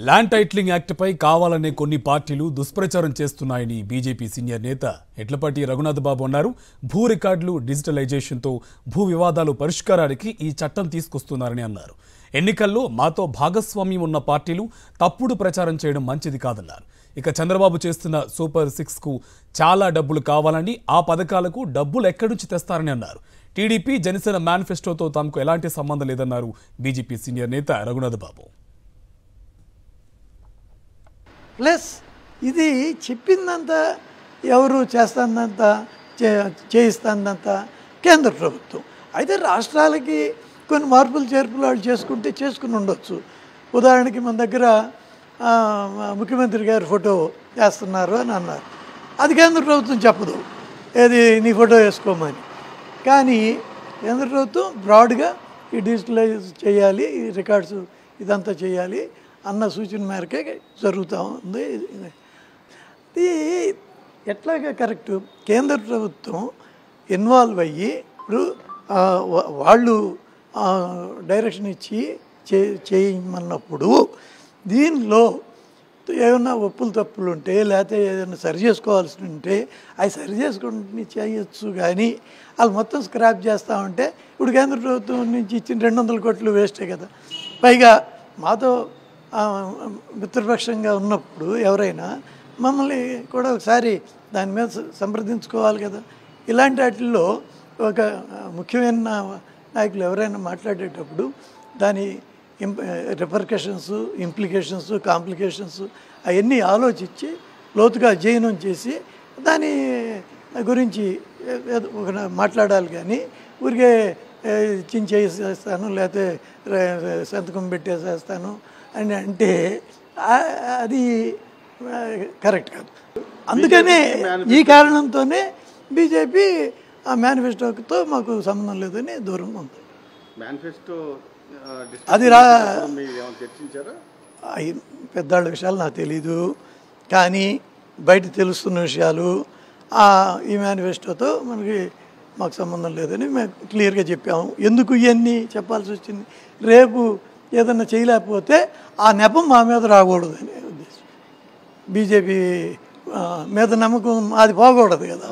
Land titling యాక్ట్పై కావాలనే కొన్ని పార్టీలు దుష్ప్రచారం చేస్తున్నాయని బీజేపీ సీనియర్ నేత ఎట్లపాటి రఘునాథ్ బాబు అన్నారు. భూ రికార్డులు డిజిటలైజేషన్తో భూ వివాదాలు పరిష్కారానికి ఈ చట్టం తీసుకొస్తున్నారని అన్నారు. ఎన్నికల్లో మాతో భాగస్వామ్యం ఉన్న పార్టీలు తప్పుడు ప్రచారం చేయడం మంచిది కాదన్నారు. ఇక చంద్రబాబు చేస్తున్న సూపర్ 6కు చాలా డబ్బులు కావాలని, ఆ పథకాలకు డబ్బులు ఎక్కడి నుంచి తెస్తారని అన్నారు. టీడీపీ జనసేన మేనిఫెస్టోతో తమకు ఎలాంటి సంబంధం లేదన్నారు బీజేపీ సీనియర్ నేత రఘునాథ్ బాబు. ప్లస్ ఇది చెప్పిందంతా ఎవరు చేస్తానంతా చేయిస్తానంతా కేంద్ర ప్రభుత్వం. అయితే రాష్ట్రాలకి కొన్ని మార్పులు చేర్పులు వాళ్ళు చేసుకుని ఉండొచ్చు. ఉదాహరణకి మన దగ్గర ముఖ్యమంత్రి గారి ఫోటో వేస్తున్నారు అని అన్నారు. అది కేంద్ర ప్రభుత్వం చెప్పదు, ఏది నీ ఫోటో వేసుకోమని. కానీ కేంద్ర ప్రభుత్వం బ్రాడ్గా ఈ డిజిటలైజ్ చేయాలి, ఈ రికార్డ్స్ ఇదంతా చేయాలి అన్న సూచన మేరకే జరుగుతూ ఉంది. ఇది ఎట్లాగా కరెక్టు? కేంద్ర ప్రభుత్వం ఇన్వాల్వ్ అయ్యి ఇప్పుడు వాళ్ళు డైరెక్షన్ ఇచ్చి చేయమన్నప్పుడు దీనిలో ఏమైనా ఒప్పులు తప్పులు ఉంటే, లేకపోతే ఏదైనా సరి చేసుకోవాల్సి ఉంటే అవి సరి చేసుకుని చేయొచ్చు. కానీ వాళ్ళు మొత్తం స్క్రాప్ చేస్తూ ఉంటే ఇప్పుడు కేంద్ర ప్రభుత్వం నుంచి ఇచ్చిన 200 కోట్లు వేస్టే కదా. పైగా మాతో మిత్రపక్షంగా ఉన్నప్పుడు ఎవరైనా మమ్మల్ని కూడా ఒకసారి దాని మీద సంప్రదించుకోవాలి కదా. ఇలాంటి వాటిల్లో ఒక ముఖ్యమైన నాయకులు ఎవరైనా మాట్లాడేటప్పుడు దాని రిపర్కషన్స్, ఇంప్లికేషన్స్, కాంప్లికేషన్స్ అవన్నీ ఆలోచించి లోతుగా అధ్యయనం చేసి దాని గురించి ఒక మాట్లాడాలి. కానీ ఊరికే చించేసేస్తాను లేకపోతే సంతకం పెట్టేసేస్తాను అని అంటే అది కరెక్ట్ కాదు. అందుకనే ఈ కారణంతోనే బీజేపీ ఆ మేనిఫెస్టోతో మాకు సంబంధం లేదని దూరంగా ఉంది. అది పెద్దాళ్ళ విషయాలు నాకు తెలీదు, కానీ బయట తెలుస్తున్న విషయాలు ఈ మేనిఫెస్టోతో మాకు సంబంధం లేదని మేము క్లియర్గా చెప్పాము. ఎందుకు ఇవన్నీ చెప్పాల్సి వచ్చింది? రేపు ఏదన్నా చేయలేకపోతే ఆ నెపం మా మీద రాకూడదు అనే ఉద్దేశం. బీజేపీ మీద నమ్మకం అది పోకూడదు కదా.